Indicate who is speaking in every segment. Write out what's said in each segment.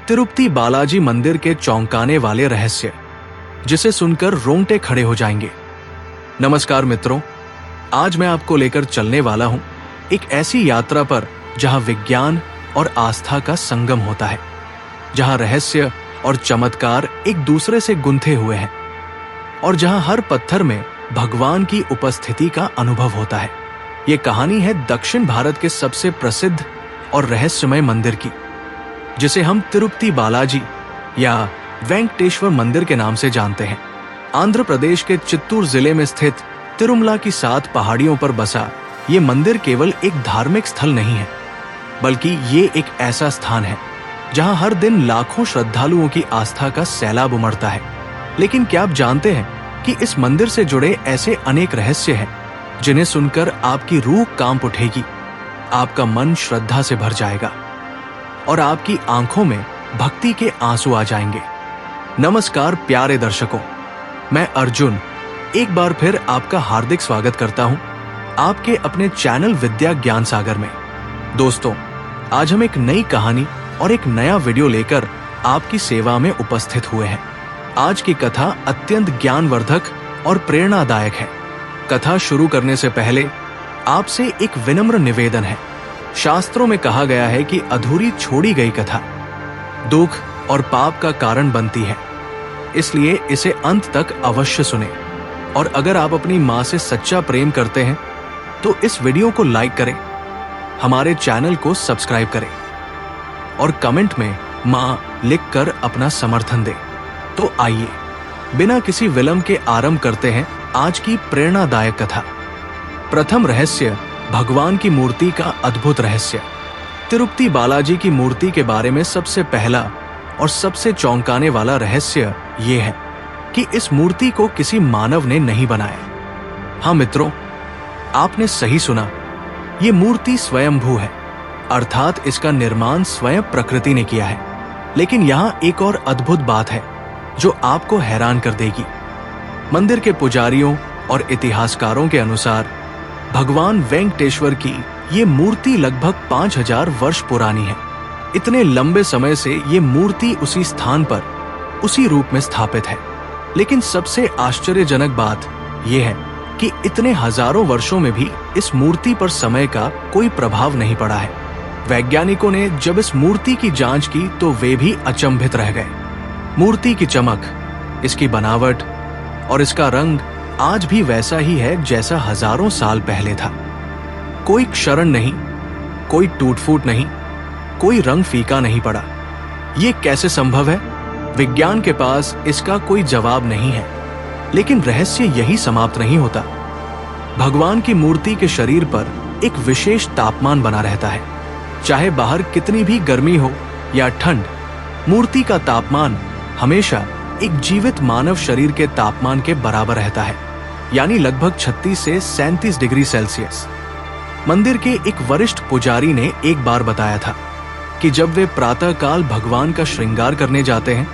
Speaker 1: तिरुपति बालाजी मंदिर के चौंकाने वाले रहस्य, जिसे सुनकर रोंगटे खड़े हो जाएंगे। नमस्कार मित्रों, आज मैं आपको लेकर चलने वाला हूं एक ऐसी यात्रा पर जहां विज्ञान और आस्था का संगम होता है, जहां रहस्य और चमत्कार एक दूसरे से गुंथे हुए हैं और जहां हर पत्थर में भगवान की उपस्थिति का अनुभव होता है। ये कहानी है दक्षिण भारत के सबसे प्रसिद्ध और रहस्यमय मंदिर की, जिसे हम तिरुपति बालाजी या वेंकटेश्वर मंदिर के नाम से जानते हैं। आंध्र प्रदेश के चित्तूर जिले में स्थित तिरुमला की 7 पहाड़ियों पर बसा ये मंदिर केवल एक धार्मिक स्थल नहीं है, बल्कि ये एक ऐसा स्थान है जहां हर दिन लाखों श्रद्धालुओं की आस्था का सैलाब उमड़ता है। लेकिन क्या आप जानते हैं कि इस मंदिर से जुड़े ऐसे अनेक रहस्य हैं जिन्हें सुनकर आपकी रूह कांप उठेगी, आपका मन श्रद्धा से भर जाएगा और आपकी आंखों में भक्ति के आंसू आ जाएंगे। नमस्कार प्यारे दर्शकों, मैं अर्जुन एक बार फिर आपका हार्दिक स्वागत करता हूं आपके अपने चैनल विद्या ज्ञान सागर में। दोस्तों, आज हम एक नई कहानी और एक नया वीडियो लेकर आपकी सेवा में उपस्थित हुए हैं। आज की कथा अत्यंत ज्ञानवर्धक और प्रेरणादायक है। कथा शुरू करने से पहले आपसे एक विनम्र निवेदन है। शास्त्रों में कहा गया है कि अधूरी छोड़ी गई कथा दुख और पाप का कारण बनती है, इसलिए इसे अंत तक अवश्य सुने। और अगर आप अपनी माँ से सच्चा प्रेम करते हैं तो इस वीडियो को लाइक करें, हमारे चैनल को सब्सक्राइब करें और कमेंट में माँ लिखकर अपना समर्थन दें। तो आइए बिना किसी विलंब के आरंभ करते हैं आज की प्रेरणादायक कथा। प्रथम रहस्य, भगवान की मूर्ति का अद्भुत रहस्य। तिरुपति बालाजी की मूर्ति के बारे में सबसे पहला और सबसे चौंकाने वाला रहस्य ये है कि इस मूर्ति को किसी मानव ने नहीं बनाया। हाँ मित्रों, आपने सही सुना, ये मूर्ति स्वयंभू है, अर्थात इसका निर्माण स्वयं प्रकृति ने किया है। लेकिन यहाँ एक और अद्भुत बात है जो आपको हैरान कर देगी। मंदिर के पुजारियों और इतिहासकारों के अनुसार भगवान वेंकटेश्वर की ये मूर्ति लगभग 5000 वर्ष पुरानी है। इतने लंबे समय से ये मूर्ति उसी स्थान पर उसी रूप में स्थापित है। लेकिन सबसे आश्चर्यजनक बात यह है कि इतने हजारों वर्षों में भी इस मूर्ति पर समय का कोई प्रभाव नहीं पड़ा है। वैज्ञानिकों ने जब इस मूर्ति की जांच की तो वे भी अचंभित रह गए। मूर्ति की चमक, इसकी बनावट और इसका रंग आज भी वैसा ही है जैसा हजारों साल पहले था। कोई क्षरण नहीं, कोई टूट फूट नहीं, कोई रंग फीका नहीं पड़ा। ये कैसे संभव है? विज्ञान के पास इसका कोई जवाब नहीं है। लेकिन रहस्य यही समाप्त नहीं होता। भगवान की मूर्ति के शरीर पर एक विशेष तापमान बना रहता है। चाहे बाहर कितनी भी गर्मी हो या ठंड, मूर्ति का तापमान हमेशा एक जीवित मानव शरीर के तापमान के बराबर रहता है, यानी लगभग 36 से 37 डिग्री सेल्सियस। मंदिर के एक वरिष्ठ पुजारी ने एक बार बताया था कि जब वे प्रातःकाल भगवान का श्रृंगार करने जाते हैं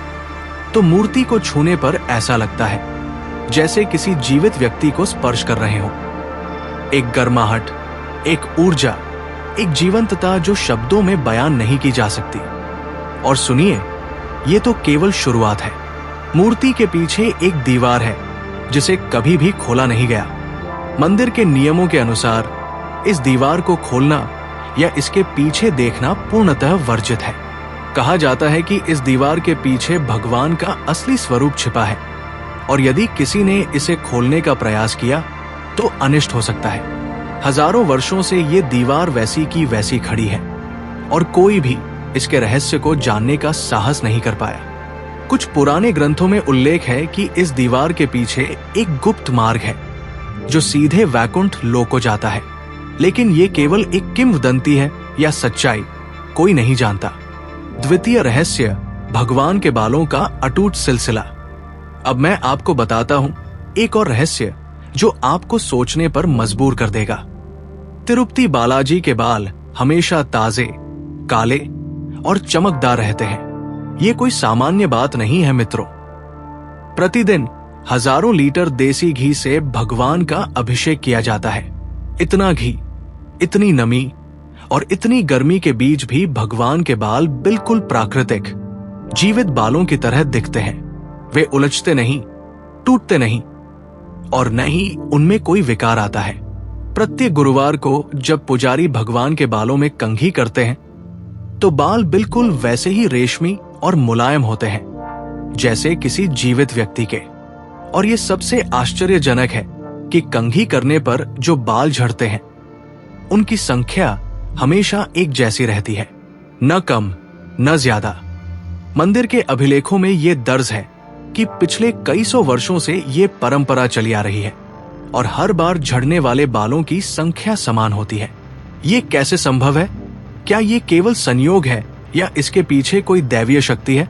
Speaker 1: तो मूर्ति को छूने पर ऐसा लगता है जैसे किसी जीवित व्यक्ति को स्पर्श कर रहे हो। एक गर्माहट, एक ऊर्जा, एक जीवंतता जो शब्दों में बयान नहीं की जा सकती। और सुनिए, ये तो केवल शुरुआत है। मूर्ति के पीछे एक दीवार है जिसे कभी भी खोला नहीं गया। मंदिर के नियमों के अनुसार इस दीवार को खोलना या इसके पीछे देखना पूर्णतः वर्जित है। कहा जाता है कि इस दीवार के पीछे भगवान का असली स्वरूप छिपा है और यदि किसी ने इसे खोलने का प्रयास किया तो अनिष्ट हो सकता है। हजारों वर्षों से ये दीवार वैसी की वैसी खड़ी है और कोई भी इसके रहस्य को जानने का साहस नहीं कर पाया। कुछ पुराने ग्रंथों में उल्लेख है कि इस दीवार के पीछे एक गुप्त मार्ग है जो सीधे वैकुंठ लोक को जाता है। लेकिन ये केवल एक किंवदंती है या सच्चाई, कोई नहीं जानता। द्वितीय रहस्य, भगवान के बालों का अटूट सिलसिला। अब मैं आपको बताता हूं एक और रहस्य जो आपको सोचने पर मजबूर कर देगा। तिरुपति बालाजी के बाल हमेशा ताजे, काले और चमकदार रहते हैं। ये कोई सामान्य बात नहीं है मित्रों। प्रतिदिन हजारों लीटर देसी घी से भगवान का अभिषेक किया जाता है। इतना घी, इतनी नमी और इतनी गर्मी के बीच भी भगवान के बाल बिल्कुल प्राकृतिक, जीवित बालों की तरह दिखते हैं। वे उलझते नहीं, टूटते नहीं और न ही उनमें कोई विकार आता है। प्रत्येक गुरुवार को जब पुजारी भगवान के बालों में कंघी करते हैं तो बाल बिल्कुल वैसे ही रेशमी और मुलायम होते हैं जैसे किसी जीवित व्यक्ति के। और ये सबसे आश्चर्यजनक है कि कंघी करने पर जो बाल झड़ते हैं उनकी संख्या हमेशा एक जैसी रहती है, न कम न ज्यादा। मंदिर के अभिलेखों में ये दर्ज है कि पिछले कई सौ वर्षों से ये परंपरा चली आ रही है और हर बार झड़ने वाले बालों की संख्या समान होती है। ये कैसे संभव है? क्या ये केवल संयोग है या इसके पीछे कोई दैवीय शक्ति है?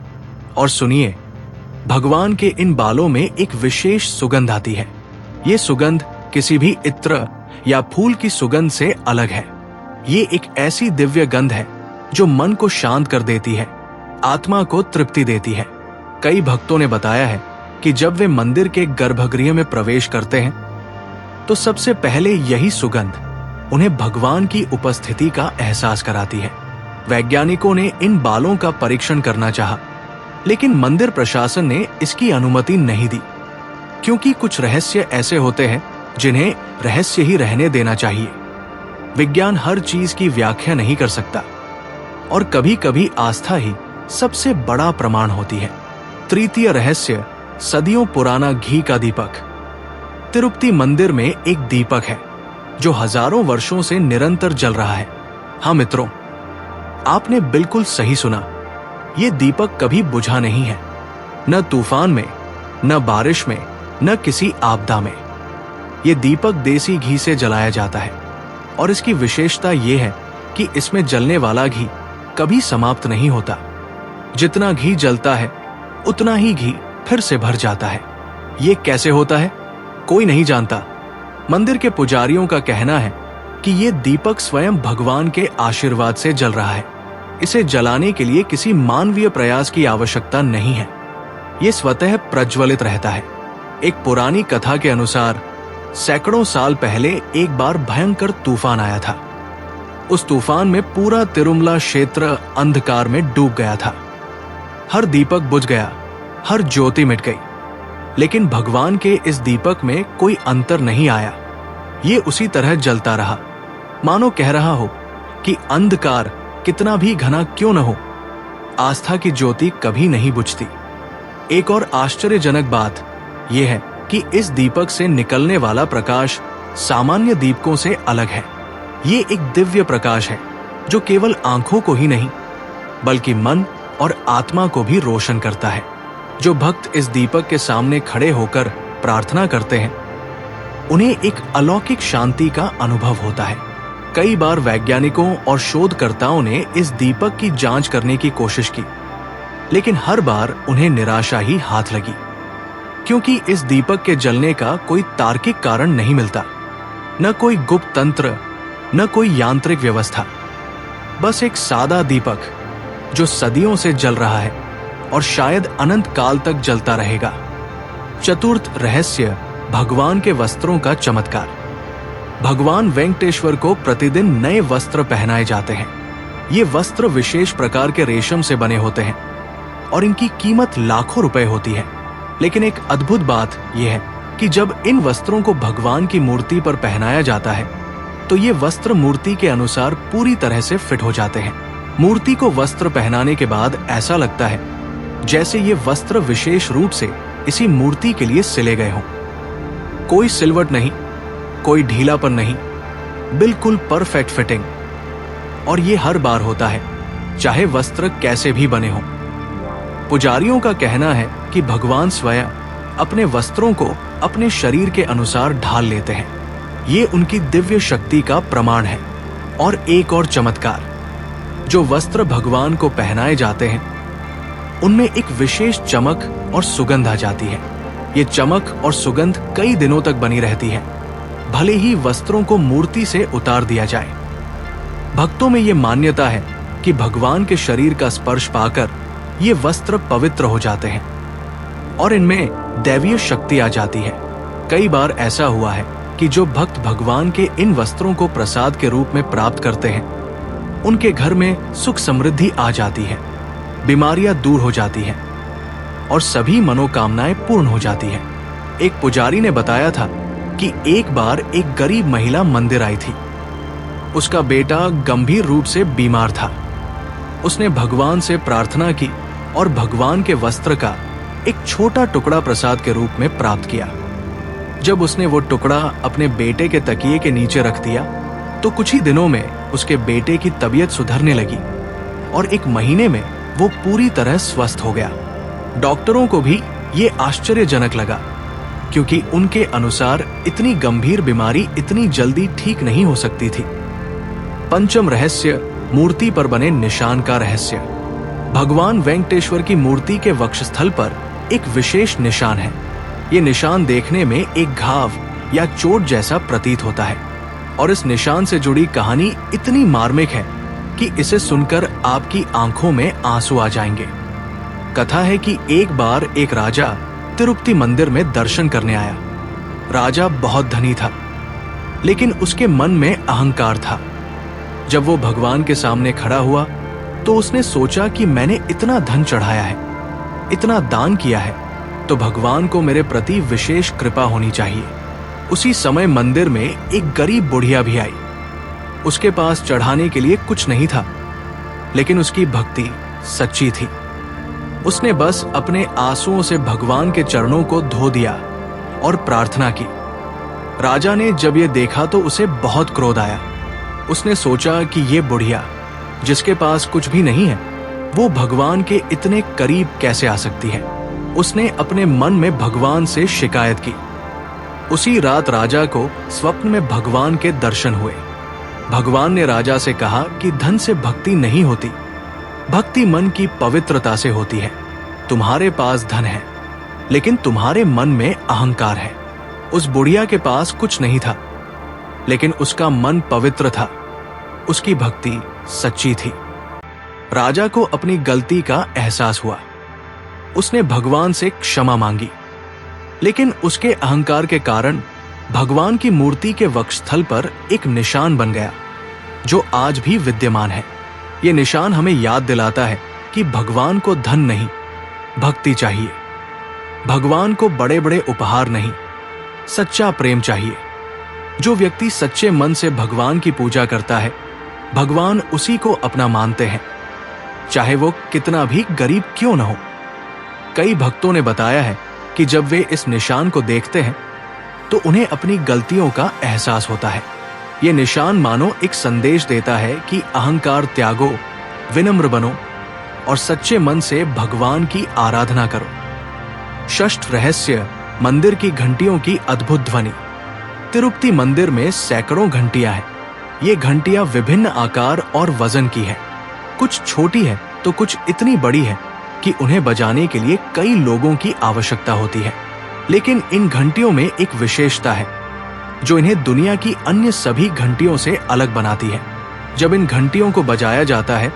Speaker 1: और सुनिए, भगवान के इन बालों में एक विशेष सुगंध आती है। ये सुगंध किसी भी इत्र या फूल की सुगंध से अलग है। ये एक ऐसी दिव्य गंध है जो मन को शांत कर देती है, आत्मा को तृप्ति देती है। कई भक्तों ने बताया है कि जब वे मंदिर के गर्भगृह में प्रवेश करते हैं तो सबसे पहले यही सुगंध उन्हें भगवान की उपस्थिति का एहसास कराती है। वैज्ञानिकों ने इन बालों का परीक्षण करना चाहा, लेकिन मंदिर प्रशासन ने इसकी अनुमति नहीं दी, क्योंकि कुछ रहस्य ऐसे होते हैं जिन्हें रहस्य ही रहने देना चाहिए। विज्ञान हर चीज की व्याख्या नहीं कर सकता और कभी कभी आस्था ही सबसे बड़ा प्रमाण होती है। तृतीय रहस्य, सदियों पुराना घी का दीपक। तिरुपति मंदिर में एक दीपक है जो हजारों वर्षों से निरंतर जल रहा है। हाँ मित्रों, आपने बिल्कुल सही सुना। ये दीपक कभी बुझा नहीं है, न तूफान में, न बारिश में, न किसी आपदा में। ये दीपक देसी घी से जलाया जाता है और इसकी विशेषता ये है कि इसमें जलने वाला घी कभी समाप्त नहीं होता। जितना घी जलता है उतना ही घी फिर से भर जाता है। ये कैसे होता है? कोई नहीं जानता। मंदिर के पुजारियों का कहना है कि ये दीपक स्वयं भगवान के आशीर्वाद से जल रहा है। इसे जलाने के लिए किसी मानवीय प्रयास की आवश्यकता नहीं है। ये स्वतः प्रज्वलित रहता है। एक पुरानी कथा के अनुसार सैकड़ों साल पहले एक बार भयंकर तूफान आया था। उस तूफान में पूरा तिरुमला क्षेत्र अंधकार में डूब गया था। हर दीपक बुझ गया, हर ज्योति मिट गई, लेकिन भगवान के इस दीपक में कोई अंतर नहीं आया। ये उसी तरह जलता रहा, मानो कह रहा हो कि अंधकार कितना भी घना क्यों न हो, आस्था की ज्योति कभी नहीं बुझती। एक और आश्चर्यजनक बात यह है कि इस दीपक से निकलने वाला प्रकाश सामान्य दीपकों से अलग है। ये एक दिव्य प्रकाश है जो केवल आंखों को ही नहीं बल्कि मन और आत्मा को भी रोशन करता है। जो भक्त इस दीपक के सामने खड़े होकर प्रार्थना करते हैं उन्हें एक अलौकिक शांति का अनुभव होता है। कई बार वैज्ञानिकों और शोधकर्ताओं ने इस दीपक की जांच करने की कोशिश की, लेकिन हर बार उन्हें निराशा ही हाथ लगी, क्योंकि इस दीपक के जलने का कोई तार्किक कारण नहीं मिलता, न कोई गुप्त तंत्र, न कोई यांत्रिक व्यवस्था। बस एक सादा दीपक जो सदियों से जल रहा है और शायद अनंत काल तक जलता रहेगा। चतुर्थ रहस्य, भगवान के वस्त्रों का चमत्कार। भगवान वेंकटेश्वर को प्रतिदिन नए वस्त्र पहनाए जाते हैं। ये वस्त्र विशेष प्रकार के रेशम से बने होते हैं और इनकी कीमत लाखों रुपए होती है। लेकिन एक अद्भुत बात यह है कि जब इन वस्त्रों को भगवान की मूर्ति पर पहनाया जाता है तो ये वस्त्र मूर्ति के अनुसार पूरी तरह से फिट हो जाते हैं। मूर्ति को वस्त्र पहनाने के बाद ऐसा लगता है जैसे ये वस्त्र विशेष रूप से इसी मूर्ति के लिए सिले गए हों। कोई सिलवट नहीं, कोई ढीलापन नहीं, बिल्कुल परफेक्ट फिटिंग। और ये हर बार होता है, चाहे वस्त्र कैसे भी बने हों। पुजारियों का कहना है कि भगवान स्वयं अपने वस्त्रों को अपने शरीर के अनुसार ढाल लेते हैं। ये उनकी दिव्य शक्ति का प्रमाण है। और एक और चमत्कार, जो वस्त्र भगवान को पहनाए जाते हैं उनमें एक विशेष चमक और सुगंध आ जाती है। ये चमक और सुगंध कई दिनों तक बनी रहती है, भले ही वस्त्रों को मूर्ति से उतार दिया जाए। भक्तों में ये मान्यता है कि भगवान के शरीर का स्पर्श पाकर ये वस्त्र पवित्र हो जाते हैं और इनमें दैवीय शक्ति आ जाती है। कई बार ऐसा हुआ है कि जो भक्त भगवान के इन वस्त्रों को प्रसाद के रूप में प्राप्त करते हैं उनके घर में सुख समृद्धि आ जाती है। बीमारियां दूर हो जाती हैं और सभी मनोकामनाएं पूर्ण हो जाती हैं। एक पुजारी ने बताया था कि एक बार एक गरीब महिला मंदिर आई थी। उसका बेटा गंभीर रूप से बीमार था। उसने भगवान से प्रार्थना की और भगवान के वस्त्र का एक छोटा टुकड़ा प्रसाद के रूप में प्राप्त किया। जब उसने वो टुकड़ा अपने बेटे के तकिए के नीचे रख दिया तो कुछ ही दिनों में उसके बेटे की तबीयत सुधरने लगी और 1 महीने में वो पूरी तरह स्वस्थ हो गया। डॉक्टरों को भी ये आश्चर्यजनक लगा, क्योंकि उनके अनुसार इतनी गंभीर बीमारी इतनी जल्दी ठीक नहीं हो सकती थी। पंचम रहस्य, मूर्ति पर बने निशान का रहस्य। भगवान वेंकटेश्वर की मूर्ति के वक्षस्थल पर एक विशेष निशान है। ये निशान देखने में एक घाव या चोट जैसा प्रतीत होता है और इस निशान से जुड़ी कहानी इतनी मार्मिक है कि इसे सुनकर आपकी आंखों में आंसू आ जाएंगे। कथा है कि एक बार एक राजा तिरुपति मंदिर में दर्शन करने आया। राजा बहुत धनी था, लेकिन उसके मन में अहंकार था। जब वो भगवान के सामने खड़ा हुआ तो उसने सोचा कि मैंने इतना धन चढ़ाया है, इतना दान किया है, तो भगवान को मेरे प्रति विशेष कृपा होनी चाहिए। उसी समय मंदिर में एक गरीब बुढ़िया भी आई। उसके पास चढ़ाने के लिए कुछ नहीं था, लेकिन उसकी भक्ति सच्ची थी। उसने बस अपने आंसुओं से भगवान के चरणों को धो दिया और प्रार्थना की। राजा ने जब ये देखा तो उसे बहुत क्रोध आया। उसने सोचा कि ये बुढ़िया जिसके पास कुछ भी नहीं है, वो भगवान के इतने करीब कैसे आ सकती है। उसने अपने मन में भगवान से शिकायत की। उसी रात राजा को स्वप्न में भगवान के दर्शन हुए। भगवान ने राजा से कहा कि धन से भक्ति नहीं होती, भक्ति मन की पवित्रता से होती है। तुम्हारे पास धन है, लेकिन तुम्हारे मन में अहंकार है। उस बुढ़िया के पास कुछ नहीं था, लेकिन उसका मन पवित्र था, उसकी भक्ति सच्ची थी। राजा को अपनी गलती का एहसास हुआ। उसने भगवान से क्षमा मांगी, लेकिन उसके अहंकार के कारण भगवान की मूर्ति के वक्षस्थल पर एक निशान बन गया, जो आज भी विद्यमान है। ये निशान हमें याद दिलाता है कि भगवान को धन नहीं, भक्ति चाहिए। भगवान को बड़े बड़े उपहार नहीं, सच्चा प्रेम चाहिए। जो व्यक्ति सच्चे मन से भगवान की पूजा करता है, भगवान उसी को अपना मानते हैं, चाहे वो कितना भी गरीब क्यों न हो। कई भक्तों ने बताया है कि जब वे इस निशान को देखते हैं तो उन्हें अपनी गलतियों का एहसास होता है। ये निशान मानो एक संदेश देता है कि अहंकार त्यागो, विनम्र बनो और सच्चे मन से भगवान की आराधना करो। षष्ठ रहस्य, मंदिर की घंटियों की अद्भुत ध्वनि। तिरुपति मंदिर में सैकड़ों घंटियां हैं। ये घंटियां विभिन्न आकार और वजन की है। कुछ छोटी है तो कुछ इतनी बड़ी है कि उन्हें बजाने के लिए कई लोगों की आवश्यकता होती है। लेकिन इन घंटियों में एक विशेषता है जो इन्हें दुनिया की अन्य सभी घंटियों से अलग बनाती है। जब इन घंटियों को बजाया जाता है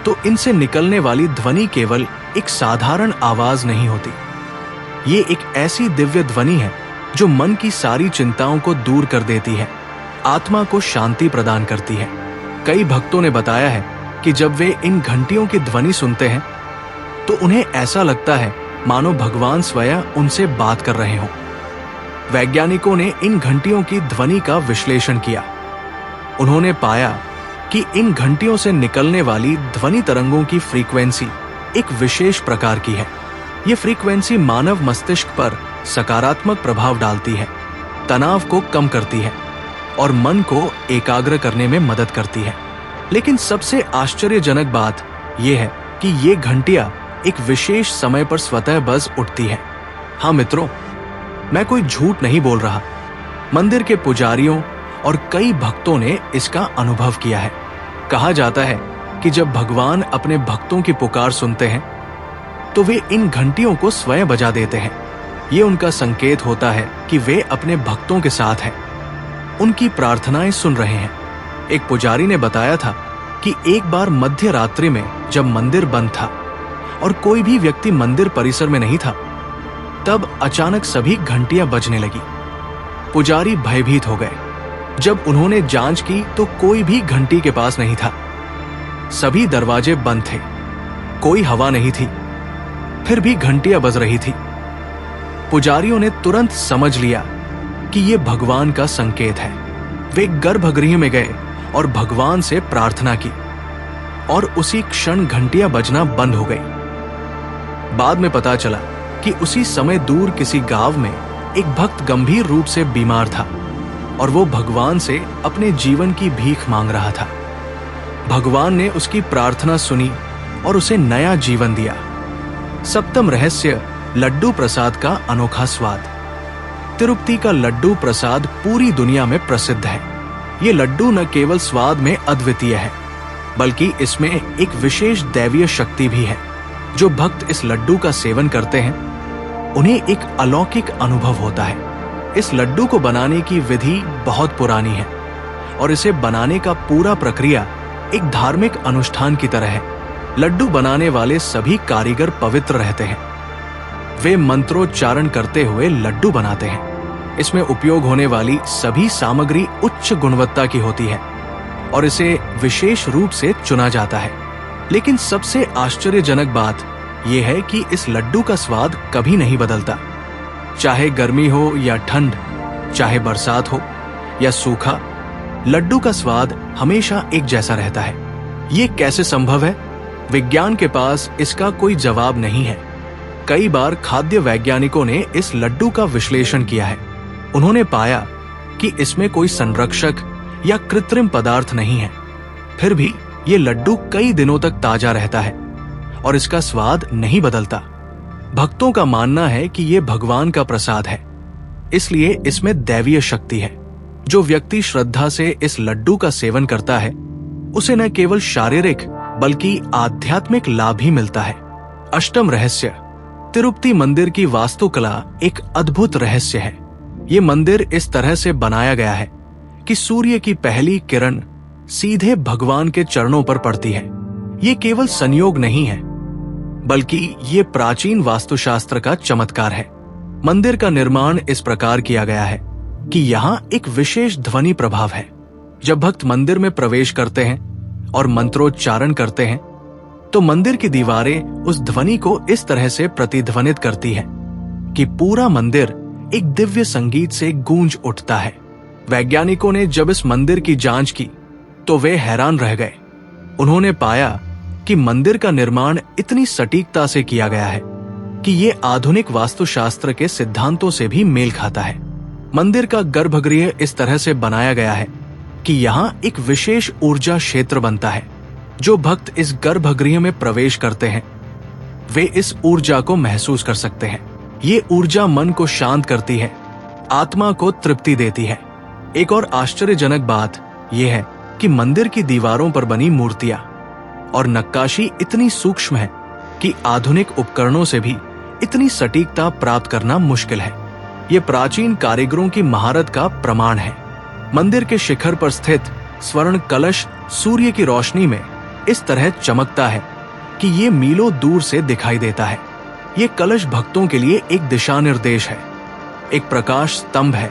Speaker 1: तो इनसे निकलने वाली ध्वनि केवल एक साधारण आवाज नहीं होती। ये एक ऐसी दिव्य ध्वनि है जो मन की सारी चिंताओं को दूर कर देती है, आत्मा को शांति प्रदान करती है। कई भक्तों ने बताया है कि जब वे इन घंटियों की ध्वनि सुनते हैं तो उन्हें ऐसा लगता है मानो भगवान स्वयं उनसे बात कर रहे हों। वैज्ञानिकों ने इन घंटियों की ध्वनि का विश्लेषण किया। उन्होंने पाया कि इन घंटियों से निकलने वाली ध्वनि तरंगों की फ्रीक्वेंसी एक विशेष प्रकार की है। ये फ्रीक्वेंसी मानव मस्तिष्क पर सकारात्मक प्रभाव डालती है, तनाव को कम करती है और मन को एकाग्र करने में मदद करती है। लेकिन सबसे आश्चर्यजनक बात यह है कि ये घंटियां एक विशेष समय पर स्वतः बज उठती है। हाँ मित्रों, मैं कोई झूठ नहीं बोल रहा। मंदिर के पुजारियों और कई भक्तों ने इसका अनुभव किया है। कहा जाता है कि जब भगवान अपने भक्तों की पुकार सुनते हैं तो वे इन घंटियों को स्वयं बजा देते हैं। ये उनका संकेत होता है कि वे अपने भक्तों के साथ हैं, उनकी प्रार्थनाएं सुन रहे हैं। एक पुजारी ने बताया था कि एक बार मध्य रात्रि में जब मंदिर बंद था और कोई भी व्यक्ति मंदिर परिसर में नहीं था, तब अचानक सभी घंटियां बजने लगी। पुजारी भयभीत हो गए। जब उन्होंने जांच की तो कोई भी घंटी के पास नहीं था। सभी दरवाजे बंद थे। कोई हवा नहीं थी, फिर भी घंटियां बज रही थी। पुजारियों ने तुरंत समझ लिया कि यह भगवान का संकेत है। वे गर्भगृह में गए और भगवान से प्रार्थना की और उसी क्षण घंटियां बजना बंद हो गई। बाद में पता चला कि उसी समय दूर किसी गांव में एक भक्त गंभीर रूप से बीमार था और वो भगवान से अपने जीवन की भीख मांग रहा था। भगवान ने उसकी प्रार्थना सुनी और उसे नया जीवन दिया। सप्तम रहस्य, लड्डू प्रसाद का अनोखा स्वाद। तिरुपति का लड्डू प्रसाद पूरी दुनिया में प्रसिद्ध है। ये लड्डू न केवल स्वाद में अद्वितीय है, बल्कि इसमें एक विशेष दैवीय शक्ति भी है। जो भक्त इस लड्डू का सेवन करते हैं उन्हें एक अलौकिक अनुभव होता है। इस लड्डू को बनाने की विधि बहुत पुरानी है और इसे बनाने का पूरा प्रक्रिया एक धार्मिक अनुष्ठान की तरह है। लड्डू बनाने वाले सभी कारीगर पवित्र रहते हैं। वे मंत्रोच्चारण करते हुए लड्डू बनाते हैं। इसमें उपयोग होने वाली सभी सामग्री उच्च गुणवत्ता की होती है और इसे विशेष रूप से चुना जाता है। लेकिन सबसे आश्चर्यजनक बात यह है कि इस लड्डू का स्वाद कभी नहीं बदलता। चाहे गर्मी हो या ठंड, चाहे बरसात हो या सूखा, लड्डू का स्वाद हमेशा एक जैसा रहता है। ये कैसे संभव है? विज्ञान के पास इसका कोई जवाब नहीं है। कई बार खाद्य वैज्ञानिकों ने इस लड्डू का विश्लेषण किया है। उन्होंने पाया कि इसमें कोई संरक्षक या कृत्रिम पदार्थ नहीं है। फिर भी ये लड्डू कई दिनों तक ताजा रहता है और इसका स्वाद नहीं बदलता। भक्तों का मानना है कि ये भगवान का प्रसाद है, इसलिए इसमें दैवीय शक्ति है। जो व्यक्ति श्रद्धा से इस लड्डू का सेवन करता है उसे न केवल शारीरिक बल्कि आध्यात्मिक लाभ ही मिलता है। अष्टम रहस्य, तिरुपति मंदिर की वास्तुकला एक अद्भुत रहस्य है। ये मंदिर इस तरह से बनाया गया है कि सूर्य की पहली किरण सीधे भगवान के चरणों पर पड़ती है। ये केवल संयोग नहीं है, बल्कि ये प्राचीन वास्तुशास्त्र का चमत्कार है। मंदिर का निर्माण इस प्रकार किया गया है कि यहाँ एक विशेष ध्वनि प्रभाव है। जब भक्त मंदिर में प्रवेश करते हैं और मंत्रोच्चारण करते हैं तो मंदिर की दीवारें उस ध्वनि को इस तरह से प्रतिध्वनित करती है कि पूरा मंदिर एक दिव्य संगीत से गूंज उठता है। वैज्ञानिकों ने जब इस मंदिर की जांच की तो वे हैरान रह गए। उन्होंने पाया कि मंदिर का निर्माण इतनी सटीकता से किया गया है कि ये आधुनिक वास्तुशास्त्र के सिद्धांतों से भी मेल खाता है। मंदिर का गर्भगृह इस तरह से बनाया गया है कि यहाँ एक विशेष ऊर्जा क्षेत्र बनता है। जो भक्त इस गर्भगृह में प्रवेश करते हैं वे इस ऊर्जा को महसूस कर सकते हैं। ये ऊर्जा मन को शांत करती है, आत्मा को तृप्ति देती है। एक और आश्चर्यजनक बात यह है कि मंदिर की दीवारों पर बनी मूर्तियां और नक्काशी इतनी सूक्ष्म है कि आधुनिक उपकरणों से भी इतनी सटीकता प्राप्त करना मुश्किल है। ये प्राचीन कारीगरों की महारत का प्रमाण है। मंदिर के शिखर पर स्थित स्वर्ण कलश सूर्य की रोशनी में इस तरह चमकता है कि ये मीलों दूर से दिखाई देता है। ये कलश भक्तों के लिए एक दिशा निर्देश है, एक प्रकाश स्तंभ है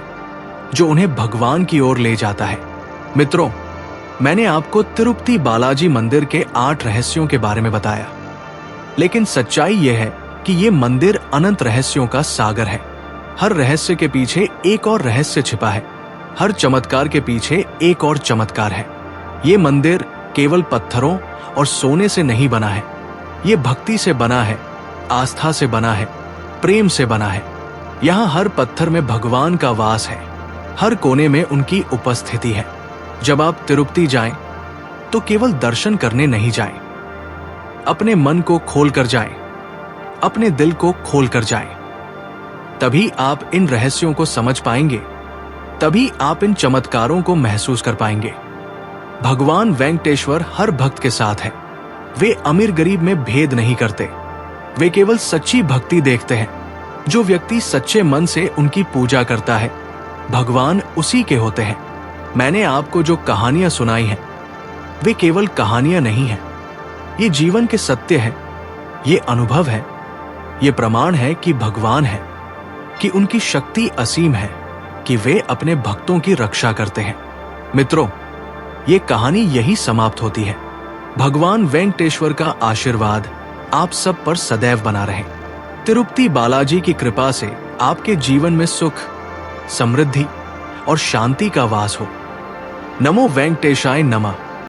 Speaker 1: जो उन्हें भगवान की ओर ले जाता है। मित्रों, मैंने आपको तिरुपति बालाजी मंदिर के 8 रहस्यों के बारे में बताया, लेकिन सच्चाई यह है कि ये मंदिर अनंत रहस्यों का सागर है। हर रहस्य के पीछे एक और रहस्य छिपा है। हर चमत्कार के पीछे एक और चमत्कार है। ये मंदिर केवल पत्थरों और सोने से नहीं बना है। ये भक्ति से बना है, आस्था से बना है, प्रेम से बना है। यहाँ हर पत्थर में भगवान का वास है, हर कोने में उनकी उपस्थिति है। जब आप तिरुपति जाएं, तो केवल दर्शन करने नहीं जाएं, अपने मन को खोल कर जाएं, अपने दिल को खोल कर जाएं। तभी आप इन रहस्यों को समझ पाएंगे, तभी आप इन चमत्कारों को महसूस कर पाएंगे। भगवान वेंकटेश्वर हर भक्त के साथ है। वे अमीर गरीब में भेद नहीं करते। वे केवल सच्ची भक्ति देखते हैं। जो व्यक्ति सच्चे मन से उनकी पूजा करता है, भगवान उसी के होते हैं। मैंने आपको जो कहानियां सुनाई हैं, वे केवल कहानियां नहीं हैं। ये जीवन के सत्य है, ये अनुभव है, ये प्रमाण है कि भगवान है, कि उनकी शक्ति असीम है, कि वे अपने भक्तों की रक्षा करते हैं। मित्रों, ये कहानी यही समाप्त होती है। भगवान वेंकटेश्वर का आशीर्वाद, आप सब पर सदैव बना रहे। तिरुपति बालाजी की कृपा से आपके जीवन में सुख, समृद्धि और शांति का वास हो। नमो वेंकटेशाय नमः।